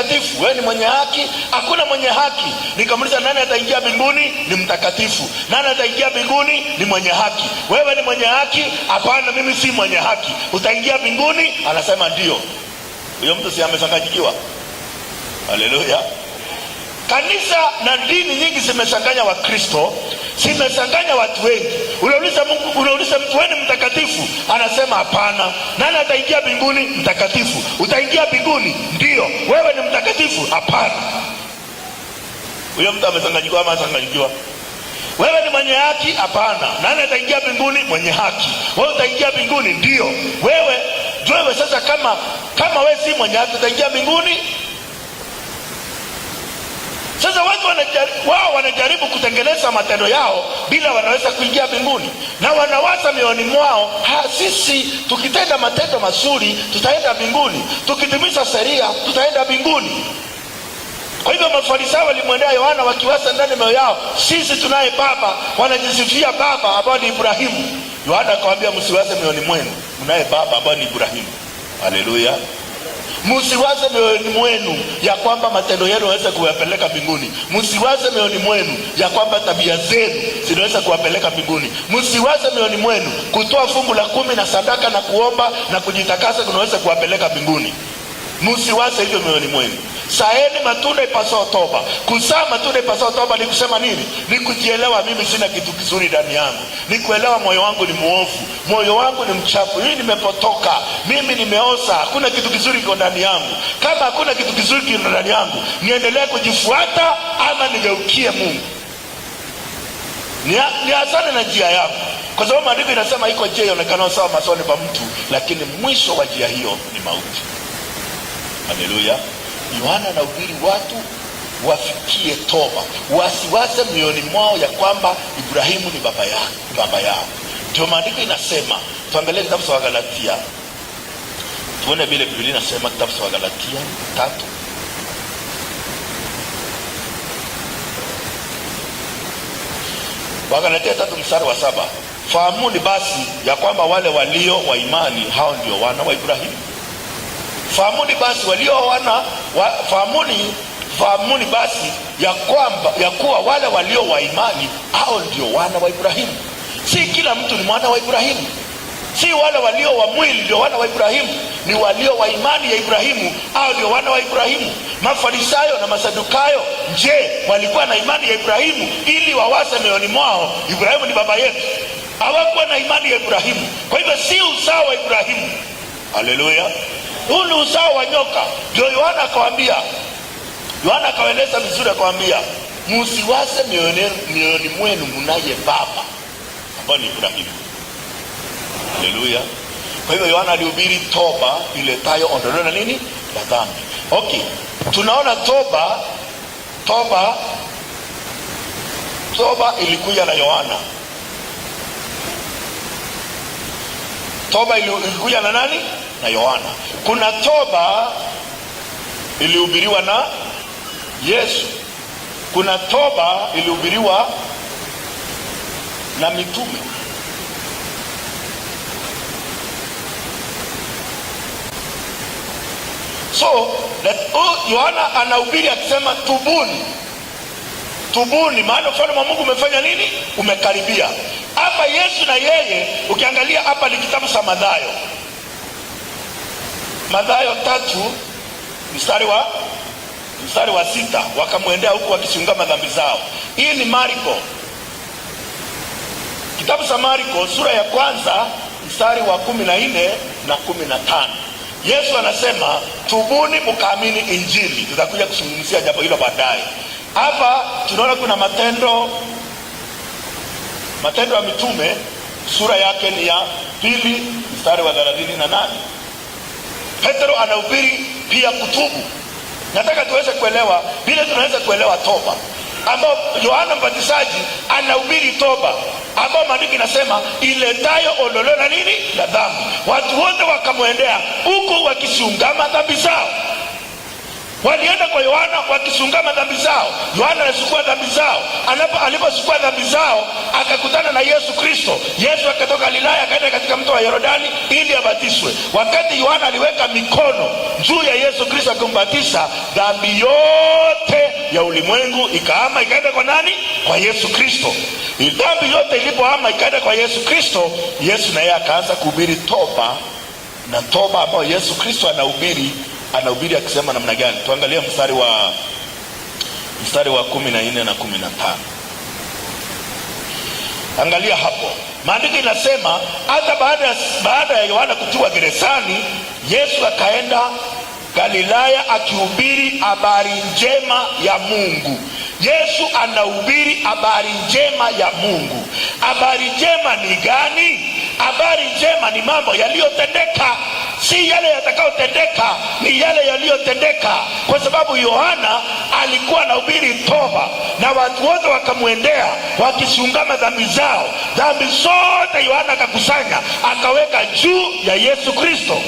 mtakatifu. Wewe ni mwenye haki? Hakuna mwenye haki. Nikamuuliza, nani ataingia mbinguni? Ni mtakatifu. Nani ataingia mbinguni? Ni mwenye haki. Wewe ni mwenye haki? Hapana, mimi si mwenye haki. Utaingia mbinguni? Anasema ndio. Huyo mtu si amechanganyikiwa? Haleluya. Kanisa na dini nyingi zimechanganya Wakristo, zimechanganya watu wengi. Unauliza mtu, wewe ni mtakatifu? Anasema hapana. Nani ataingia mbinguni? Mtakatifu. Utaingia mbinguni? Ndio. Wewe ni mtakatifu? Hapana. Huyo mtu amechanganyikiwa ama amechanganyikiwa? Wewe ni mwenye haki? Hapana. Nani ataingia mbinguni? Mwenye haki. Wewe utaingia mbinguni? Ndio. Wewe sasa kama wewe si mwenye haki utaingia mbinguni? Sasa watu wanajaribu kutengeneza matendo yao bila wanaweza kuingia mbinguni, na wanawaza mioyoni mwao, sisi tukitenda matendo mazuri tutaenda mbinguni, tukitimiza sheria tutaenda mbinguni. Kwa hivyo Mafarisayo walimwendea Yohana wakiwaza ndani mioyo yao, sisi tunaye baba. Wanajisifia baba ambao ni Ibrahimu. Yohana akawaambia, msiwaze mioyoni mwenu mnaye baba ambao ni Ibrahimu. Haleluya. Msiwaze mioyoni mwenu ya kwamba matendo yenu yanaweza kuwapeleka mbinguni. Msiwaze mioyoni mwenu ya kwamba tabia zenu zinaweza kuwapeleka mbinguni. Msiwaze mioyoni mwenu kutoa fungu la 10 na sadaka na kuomba na kujitakasa kunaweza kuwapeleka mbinguni. Msiwaze hivyo mioyoni mwenu. Saeni matunda ipasao toba. Kuzaa matunda ipasao toba ni kusema nini? Ni kujielewa, mimi sina kitu kizuri ndani yangu. Ni kuelewa moyo wangu ni muovu, moyo wangu ni mchafu, mimi nimepotoka, mimi nimeoza, hakuna kitu kizuri kiko ndani yangu. Kama hakuna kitu kizuri kiko ndani yangu, niendelee kujifuata ama nigeukie Mungu? Niachane na njia yangu, kwa sababu maandiko inasema iko njia ionekana sawa machoni pa mtu, lakini mwisho wa njia hiyo ni mauti. Haleluya. Yohana anahubiri watu wafikie toba, wasiwaze mioyoni mwao ya kwamba Ibrahimu ni baba yao. Ndio maandiko inasema. Tuangalie kitabu cha Galatia, tuone vile Biblia inasema. Kitabu cha Galatia 3, Wagalatia 3 mstari wa 7. Fahamuni basi ya kwamba wale walio wa imani hao ndio wana wa Ibrahimu. Fahamuni basi fahamuni basi ya kuwa wale walio wa imani hao ndio wana wa Ibrahimu. Si kila mtu ni mwana wa Ibrahimu. Si wale walio wa mwili ndio wana wa Ibrahimu, ni walio wa imani ya Ibrahimu hao ndio wana wa Ibrahimu. Mafarisayo na Masadukayo, je, walikuwa na imani ya Ibrahimu ili wawaze mioyoni mwao Ibrahimu ni baba yetu? Hawakuwa na imani ya Ibrahimu. Kwa hivyo si uzao wa Ibrahimu. Haleluya. Huu ni uzao wa nyoka. Ndio Yohana akawaeleza vizuri, akawaambia, msiwaze mioyoni mwenu mnaye baba ambao ni Ibrahimu. Haleluya. Kwa hivyo Yohana alihubiri toba iletayo ondoleo na nini? La dhambi. Okay. Tunaona toba ilikuja na Yohana. Toba ilikuja na nani? Na Yohana. Kuna toba ilihubiriwa na Yesu. Kuna toba ilihubiriwa na mitume. So Yohana anahubiri akisema tubuni, maana ufalme wa Mungu umefanya nini? Umekaribia. Hapa Yesu na yeye, ukiangalia hapa ni kitabu cha Mathayo 3 mstari wa 6, wakamwendea huku wakisiungama dhambi zao. Hii ni Marko. Kitabu cha Marko sura ya 1 mstari wa 14 na 15. Yesu anasema tubuni mkaamini Injili. Tutakuja kuzungumzia jambo hilo baadaye. Hapa tunaona kuna matendo ya mitume, sura yake ni ya 2 mstari wa 38. Petro anahubiri pia kutubu. Nataka tuweze kuelewa vile tunaweza kuelewa toba, ambao Yohana Mbatizaji anahubiri toba, ambao maandiko inasema iletayo ondoleo na nini? La dhambi. Watu wote wakamwendea huku wakisiungama dhambi zao. Walienda kwa Yohana wakisungama dhambi zao. Yohana anachukua dhambi zao. Alipochukua dhambi zao akakutana na Yesu Kristo. Yesu akatoka Galilaya akaenda katika mto wa Yordani ili abatizwe. Wakati Yohana aliweka mikono juu ya Yesu Kristo akimbatiza, dhambi yote ya ulimwengu ikahama ikaenda kwa nani? Kwa Yesu Kristo. Dhambi yote ilipohama ikaenda kwa Yesu Kristo, Yesu na yeye akaanza kuhubiri toba, na toba ambayo Yesu Kristo anahubiri akisema namna gani? Tuangalie mstari wa 14 na 15. Angalia hapo. Maandiko inasema hata baada ya Yohana kutiwa gerezani, Yesu akaenda Galilaya akihubiri habari njema ya Mungu. Yesu anahubiri habari njema ya Mungu. Habari njema ni gani? Habari njema ni mambo yaliyotendeka, si yale yatakayotendeka, ni yale yaliyotendeka. Kwa sababu Yohana alikuwa anahubiri toba, na watu wote wakamwendea wakisungama dhambi zao. Dhambi zote Yohana akakusanya akaweka juu ya Yesu Kristo.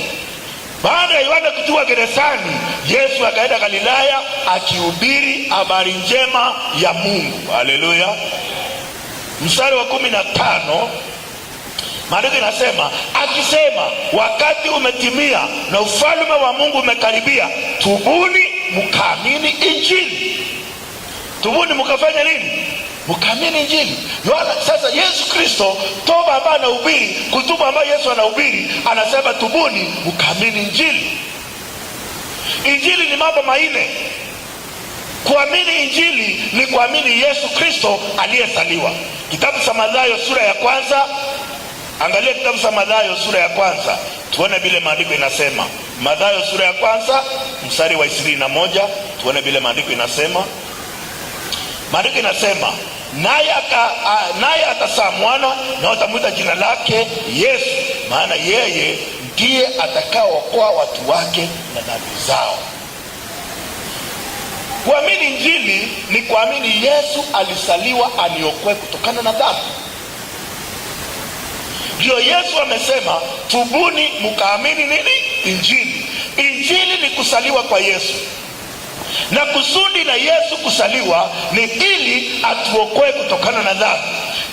Baada ya Yohana kutiwa gerezani, Yesu akaenda Galilaya akihubiri habari njema ya Mungu. Haleluya. Mstari wa 15, maandiko inasema akisema, wakati umetimia na ufalme wa Mungu umekaribia, tubuni mkaamini Injili. Tubuni mkafanya nini? Mkaamini Injili. Sasa Yesu Kristo, toba ambayo anahubiri, kutubu ambayo Yesu anahubiri, anasema tubuni mkaamini Injili. Injili ni mambo manne. Kuamini Injili ni kuamini Yesu Kristo aliyezaliwa. Kitabu cha Mathayo sura ya 1. Angalia kitabu cha Mathayo sura ya 1, tuone vile maandiko inasema. Mathayo sura ya 1 mstari wa 21, tuone vile maandiko inasema. Maandiko inasema, naye atazaa mwana na watamwita jina lake Yesu, maana yeye ndiye atakayeokoa watu wake na dhambi zao. Kuamini Injili ni kuamini Yesu alizaliwa aniokoe kutokana na dhambi. Ndio Yesu amesema tubuni mkaamini nini? Injili. Injili ni kusaliwa kwa Yesu, na kusudi la Yesu kusaliwa ni ili atuokoe kutokana na dhambi.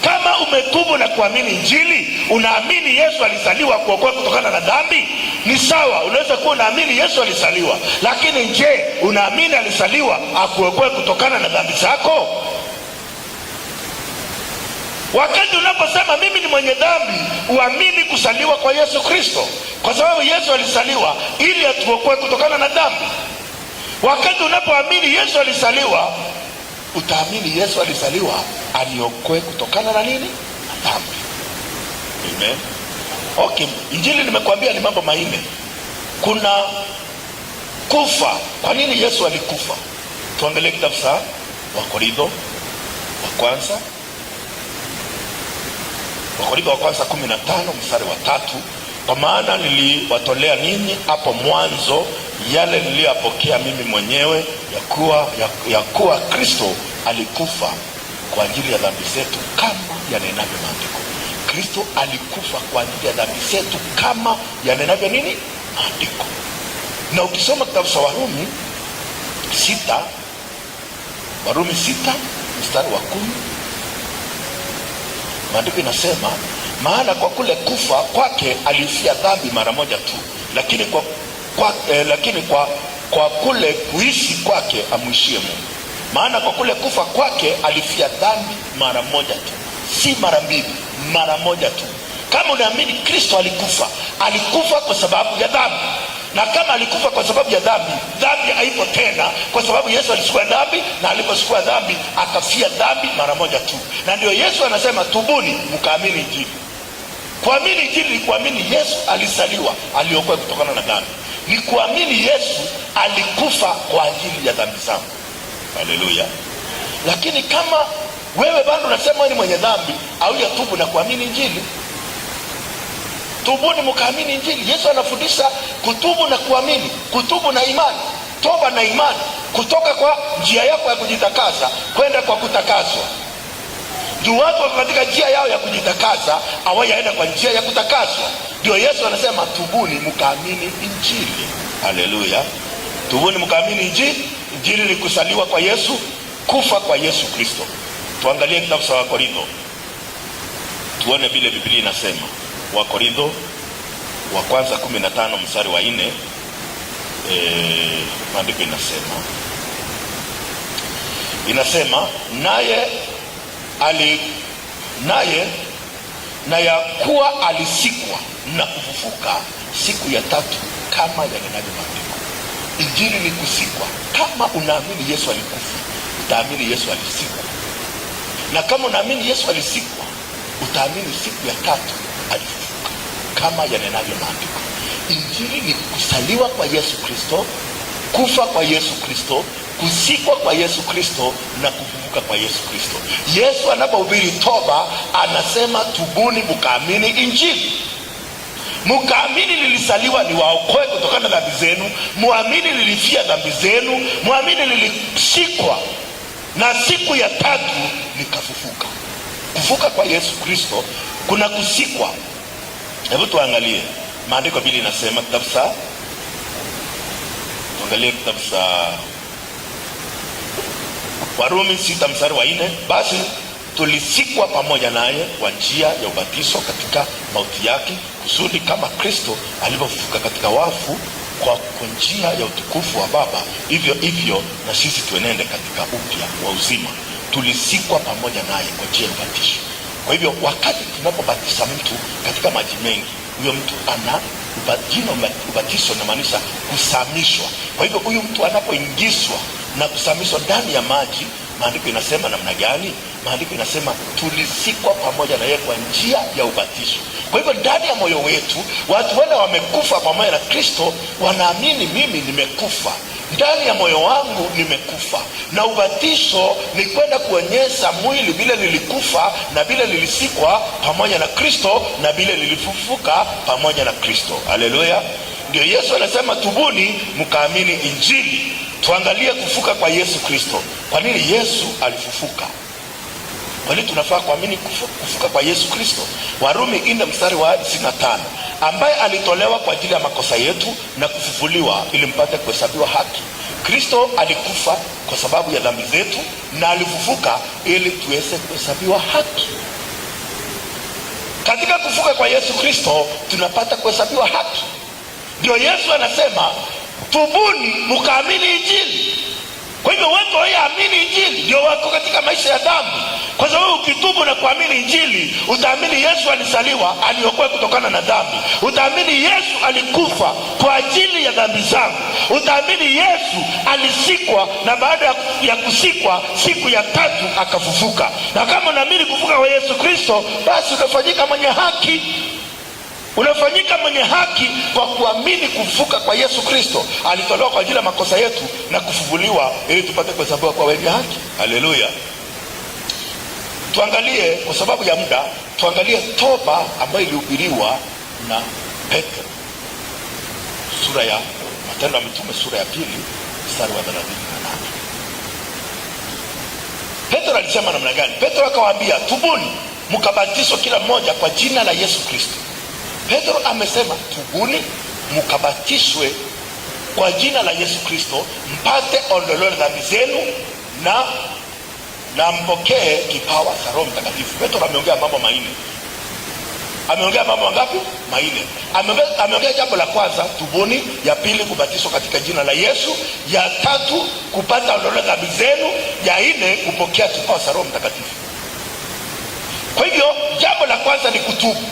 Kama umetubu na kuamini Injili, unaamini Yesu alizaliwa kuokoa kutokana na dhambi, ni sawa. Unaweza kuwa unaamini Yesu alizaliwa, lakini je, unaamini alizaliwa akuokoe kutokana na dhambi zako? Wakati unaposema mimi ni mwenye dhambi, uamini kusaliwa kwa Yesu Kristo, kwa sababu Yesu alizaliwa ili atuokoe kutokana na dhambi. Wakati unapoamini Yesu alizaliwa, utaamini Yesu alizaliwa aniokoe kutokana na nini? Na dhambi. Amen. Okay, Injili nimekuambia ni mambo manne. Kuna kufa. Kwa nini Yesu alikufa? Tuangalie kitabu cha Wakorintho wa kwanza. Wakorintho wa kwanza 15 mstari wa 3. Kwa maana niliwatolea ninyi hapo mwanzo yale niliyopokea mimi mwenyewe, ya kuwa Kristo alikufa kwa ajili ya dhambi zetu kama yanenavyo maandiko. Kristo alikufa kwa ajili ya dhambi zetu kama yanenavyo nini? Maandiko. Na ukisoma kitabu cha Warumi 6, Warumi 6 mstari wa 10, maandiko inasema, maana kwa kule kufa kwake alifia dhambi mara moja tu, lakini kwa kule kuishi kwake amwishie Mungu. Maana kwa kule kufa kwake alifia dhambi mara moja tu, si mara mbili, mara moja tu. Kama unaamini Kristo alikufa kwa sababu ya dhambi, na kama alikufa kwa sababu ya dhambi, dhambi haipo tena, kwa sababu Yesu alichukua dhambi, na alipochukua dhambi akafia dhambi mara moja tu. Na ndio Yesu anasema tubuni mkaamini Injili. Kuamini Injili ni kuamini Yesu alizaliwa aliokoa kutokana na dhambi, ni kuamini Yesu alikufa kwa ajili ya dhambi zangu. Haleluya. Lakini kama wewe bado unasema wewe ni mwenye dhambi, au ya tubu na kuamini Injili, tubuni mkaamini Injili. Yesu anafundisha kutubu na kuamini, kutubu na imani, toba na imani, kutoka kwa njia yako ya kujitakasa kwenda kwa kutakaswa. Juu watu wako katika njia yao ya kujitakasa, hawayaenda kwa njia ya kutakaswa. Ndio Yesu anasema tubuni mkaamini Injili. Haleluya. Tubuni mkaamini injili. Injili ni kusaliwa kwa Yesu, kufa kwa Yesu Kristo. Tuangalie kitabu cha Wakorintho, tuone vile Biblia inasema. Wakorintho wa kwanza 15 mstari wa 4. Maandiko inasema naye na ya kuwa alisikwa na kufufuka siku ya tatu kama yanenavyo maandiko. Injili ni kusikwa. Kama unaamini Yesu alikufa, utaamini Yesu alisikwa, na kama unaamini Yesu alisikwa, utaamini siku ya tatu alifufuka kama yanenavyo maandiko. Injili ni kusaliwa kwa Yesu Kristo, kufa kwa Yesu Kristo, kusikwa kwa Yesu Kristo na kufufuka kwa Yesu Kristo. Yesu anapohubiri toba anasema tubuni mkaamini injili. Mkaamini lilisaliwa ni waokoe kutokana na dhambi zenu, muamini lilifia dhambi zenu, muamini lilisikwa na siku ya tatu likafufuka. Kufuka kwa Yesu Kristo kuna kusikwa. Hebu tuangalie maandiko vile inasema. Tuangalie kitabu cha Warumi 6 mstari wa 4. Basi tulisikwa pamoja naye kwa njia ya ubatizo katika mauti yake, kusudi kama Kristo alivyofufuka katika wafu kwa njia ya utukufu wa Baba, hivyo na sisi tuenende katika upya wa uzima. Tulisikwa pamoja naye kwa njia ya ubatizo. Kwa hivyo wakati tunapobatiza mtu katika maji mengi, huyo mtu ana ubatizo, inamaanisha kusamishwa. Kwa hivyo huyu mtu anapoingizwa na kusamishwa ndani ya maji, maandiko inasema namna gani? Maandiko inasema tulisikwa pamoja na yeye kwa njia ya ubatizo. Kwa hivyo ndani ya moyo wetu, watu wale wamekufa pamoja na Kristo wanaamini mimi nimekufa, ndani ya moyo wangu nimekufa, na ubatizo ni kwenda kuonyesha mwili vile lilikufa na vile lilisikwa pamoja na Kristo na vile lilifufuka pamoja na Kristo. Haleluya! Ndio Yesu anasema tubuni mkaamini injili. Tuangalie kufuka kwa Yesu Kristo. Kwa nini Yesu alifufuka? Kwa nini tunafaa kuamini kufuka kwa Yesu Kristo? Warumi 4 mstari wa 25. Ambaye alitolewa kwa ajili ya makosa yetu na kufufuliwa ili mpate kuhesabiwa haki. Kristo alikufa kwa sababu ya dhambi zetu na alifufuka ili tuweze kuhesabiwa haki. Katika kufuka kwa Yesu Kristo tunapata kuhesabiwa haki. Ndio Yesu anasema tubuni mkaamini injili. Kwa hivyo watu waamini injili ndio wako katika maisha ya dhambi, kwa sababu ukitubu na kuamini injili utaamini Yesu alisaliwa aliokoe kutokana na dhambi, utaamini Yesu alikufa kwa ajili ya dhambi zangu, utaamini Yesu alisikwa na baada ya kusikwa siku ya tatu akafufuka. Na kama unaamini kufuka kwa Yesu Kristo, basi utafanyika mwenye haki. Unafanyika mwenye haki kwa kuamini kufufuka kwa Yesu Kristo. Alitolewa kwa ajili ya makosa yetu na kufufuliwa ili tupate kuhesabiwa kwa wenye haki. Haleluya! Tuangalie, kwa sababu ya muda, tuangalie toba ambayo ilihubiriwa na Petro. Sura ya Matendo ya Mitume sura ya 2 mstari wa 38. Petro alisema namna gani? Petro akawaambia tubuni mkabatizwe kila mmoja kwa jina la Yesu Kristo. Petro amesema tubuni mkabatizwe kwa jina la Yesu Kristo mpate ondoleo la dhambi zenu na mpokee kipawa cha Roho Mtakatifu. Petro ameongea mambo manne. Ameongea mambo ngapi? Manne. Ameongea jambo la kwanza tubuni, ya pili kubatizwa katika jina la Yesu, ya tatu kupata ondoleo la dhambi zenu, ya nne kupokea kipawa cha Roho Mtakatifu. Kwa hivyo jambo la kwanza ni kutubu.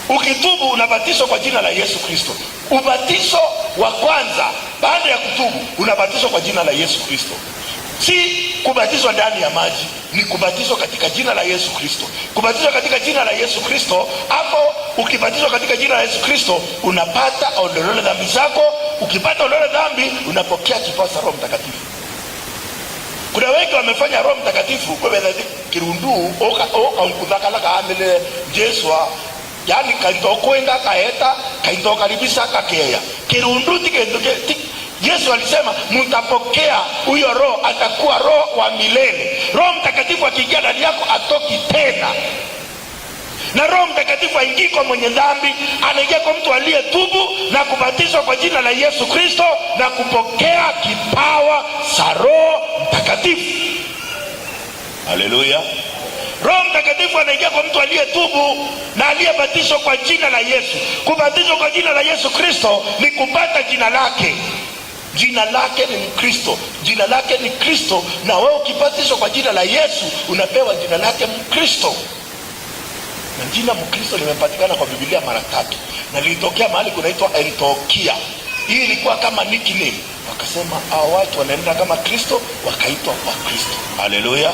Ukitubu unabatizwa kwa jina la Yesu Kristo. Ubatizo wa kwanza baada ya kutubu unabatizwa kwa jina la Yesu Kristo. Si kubatizwa ndani ya maji, ni kubatizwa katika jina la Yesu Kristo. Kubatizwa katika jina la Yesu Kristo, hapo ukibatizwa katika jina la Yesu Kristo unapata ondoleo la dhambi zako. Ukipata ondoleo la dhambi unapokea kipawa cha Roho Mtakatifu. Kuna wengi wamefanya Roho Mtakatifu kwa sababu kirundu au kudhakala kaamele Jeswa, yani kaitokwenda kaeta kaitokaribisha kakeya kirundu tike. Yesu alisema mtapokea huyo Roho, atakuwa Roho wa milele. Roho Mtakatifu akiingia ndani yako atoki tena. Na Roho Mtakatifu haingii kwa mwenye dhambi, anaingia kwa mtu aliyetubu na kubatizwa kwa jina la Yesu Kristo na kupokea kipawa cha Roho Mtakatifu. Haleluya. Roho Mtakatifu anaingia kwa mtu aliyetubu na aliyebatizwa kwa jina la Yesu. Kubatizwa kwa jina la Yesu Kristo ni kupata jina lake. Jina lake ni Mkristo, jina lake ni Kristo, na wewe ukibatizwa kwa jina la Yesu unapewa jina lake Mkristo. Na jina Mkristo limepatikana kwa Biblia mara 3, na lilitokea mahali kunaitwa Antiokia. Hii ilikuwa kama nickname, wakasema hao watu wanaenda kama Kristo, wakaitwa Wakristo. Haleluya.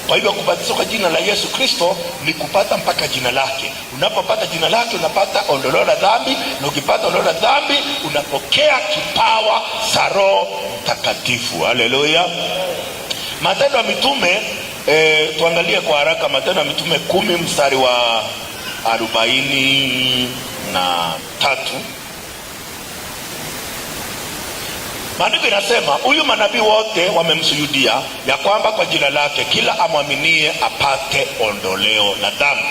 Kwa hivyo kubatizwa kwa jina la Yesu Kristo ni kupata mpaka jina lake. Unapopata jina lake unapata ondoleo la dhambi, na ukipata ondoleo la dhambi unapokea kipawa cha Roho Mtakatifu. Haleluya. Matendo ya Mitume, tuangalie kwa haraka Matendo ya Mitume 10 mstari wa 43. Maandiko inasema huyu manabii wote wamemsujudia ya kwamba kwa jina lake kila amwaminie apate ondoleo la dhambi.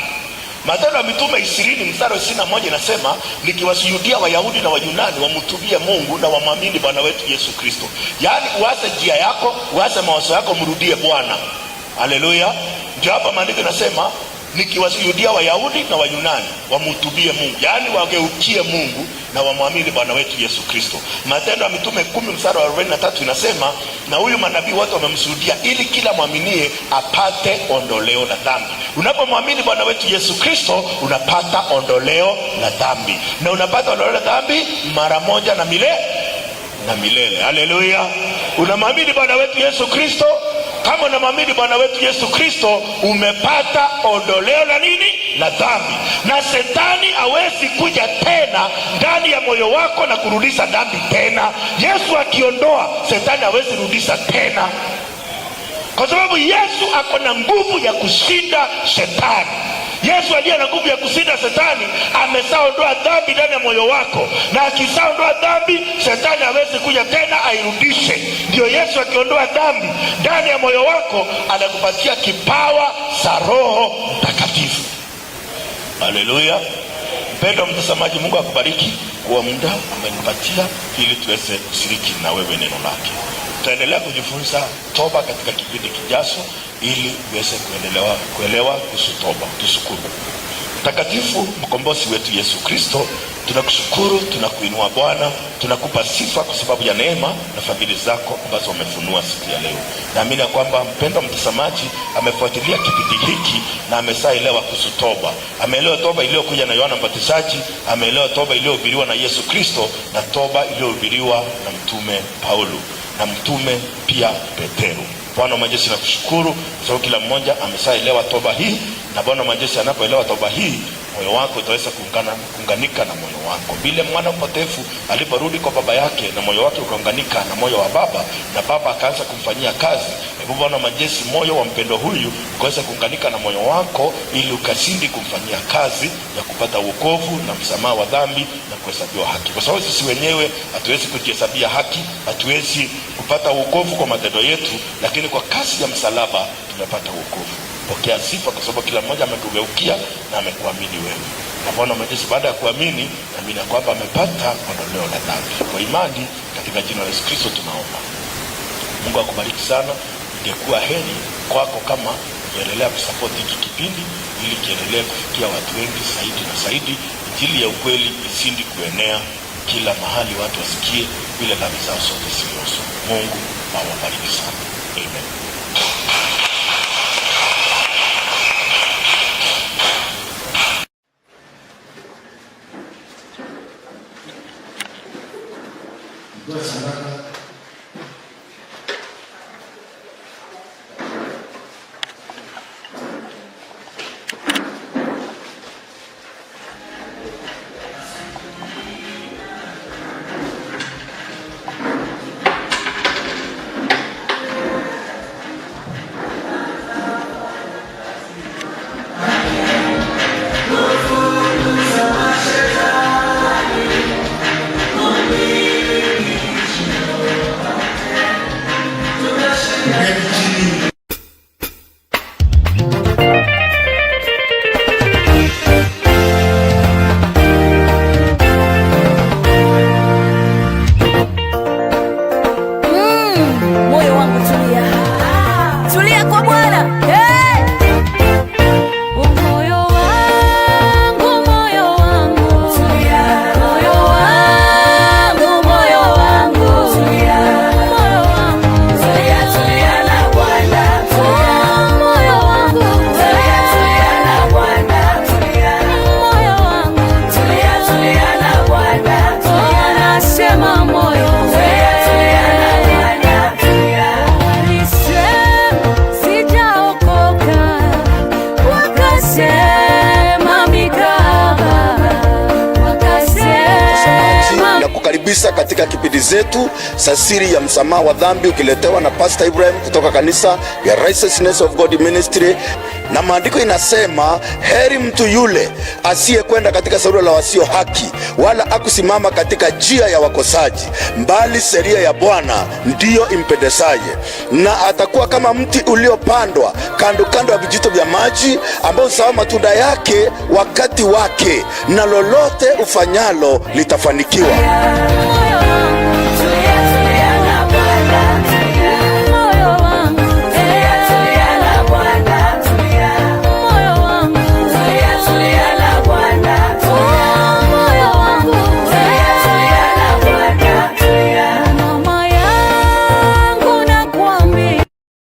Matendo ya Mitume 20 mstari wa 21 inasema, nikiwasujudia Wayahudi na Wayunani wamtubie Mungu na wamwamini Bwana wetu Yesu Kristo. Yaani uache njia yako, uache mawazo yako, mrudie Bwana. Haleluya. Ndio hapa maandiko inasema nikiwasujudia Wayahudi na Wayunani wamtubie Mungu, yaani wageukie Mungu na wamwamini Bwana wetu Yesu Kristo. Matendo ya Mitume 10 mstari wa 43 inasema, na huyu manabii wote wamemsujudia ili kila mwaminie apate ondoleo la dhambi. Unapomwamini Bwana wetu Yesu Kristo unapata ondoleo la dhambi, na unapata ondoleo la dhambi mara moja na milele. Haleluya. Unamwamini Bwana wetu Yesu Kristo. Kama unamwamini Bwana wetu Yesu Kristo umepata ondoleo la nini? La dhambi. Na Shetani hawezi kuja tena ndani ya moyo wako na kurudisha dhambi tena. Yesu akiondoa, Shetani hawezi rudisha tena, kwa sababu Yesu ako na nguvu ya kushinda Shetani. Yesu aliye na nguvu ya kushinda Shetani ameshaondoa dhambi ndani ya moyo wako, na akishaondoa dhambi Shetani hawezi kuja tena airudishe. Ndio Yesu akiondoa dhambi ndani ya moyo wako anakupatia kipawa cha Roho Mtakatifu. Haleluya. Mpendwa mtazamaji, Mungu akubariki kwa muda amenipatia ili tuweze kushiriki na wewe neno lake. Tutaendelea kujifunza toba katika kipindi kijacho ili uweze kuelewa kuhusu toba. Tushukuru. Mtakatifu mkombozi wetu Yesu Kristo, tunakushukuru, tunakuinua Bwana, tunakupa sifa kwa sababu ya neema na fadhili zako ambazo umefunua siku ya leo. Naamini kwamba mpendwa mtazamaji amefuatilia kipindi hiki na ameshaelewa kuhusu toba. Ameelewa toba iliyokuja na Yohana Mbatizaji, ameelewa toba iliyohubiriwa na Yesu Kristo, na toba iliyohubiriwa na mtume Paulo na mtume pia Petero. Bwana wa majeshi nakushukuru kwa sababu kila mmoja ameshaelewa toba hii, na Bwana wa majeshi anapoelewa toba hii moyo wako utaweza kuunganika na moyo wako. Vile mwana mpotevu aliporudi kwa baba yake na moyo wake ukaunganika na moyo wa baba, na baba akaanza kumfanyia kazi, hebu Bwana wa majeshi moyo wa mpendo huyu ukaweza kuunganika na moyo wako ili ukashindi kumfanyia kazi ya kupata wokovu na msamaha wa dhambi na kuhesabiwa haki. Kwa sababu sisi wenyewe hatuwezi kujihesabia haki, hatuwezi kupata wokovu kwa matendo yetu, lakini kwa kazi ya msalaba tumepata wokovu. Pokea sifa kwa sababu kila mmoja ametugeukia na amekuamini wewe. Na Bwana majeshi baada ya kuamini, naamini kwamba amepata ondoleo la dhambi. Kwa imani katika jina la Yesu Kristo tunaomba. Mungu akubariki sana. Ingekuwa heri kwako kama uendelea kusupport hiki kipindi ili kiendelee kufikia watu wengi zaidi na zaidi. Injili ya ukweli isindi kuenea kila mahali, watu wasikie bila dhambi zao zote zioshwe. Mungu awabariki sana. Amen. katika kipindi zetu za siri ya msamaha wa dhambi, ukiletewa na Pastor Ibrahim kutoka kanisa ya Righteousness of God Ministry. Na maandiko inasema, heri mtu yule asiyekwenda katika shauri la wasio haki, wala akusimama katika njia ya wakosaji, bali sheria ya Bwana ndiyo impendezaye. Na atakuwa kama mti uliopandwa kando kando ya vijito vya maji, ambao huzaa matunda yake wakati wake, na lolote ufanyalo litafanikiwa.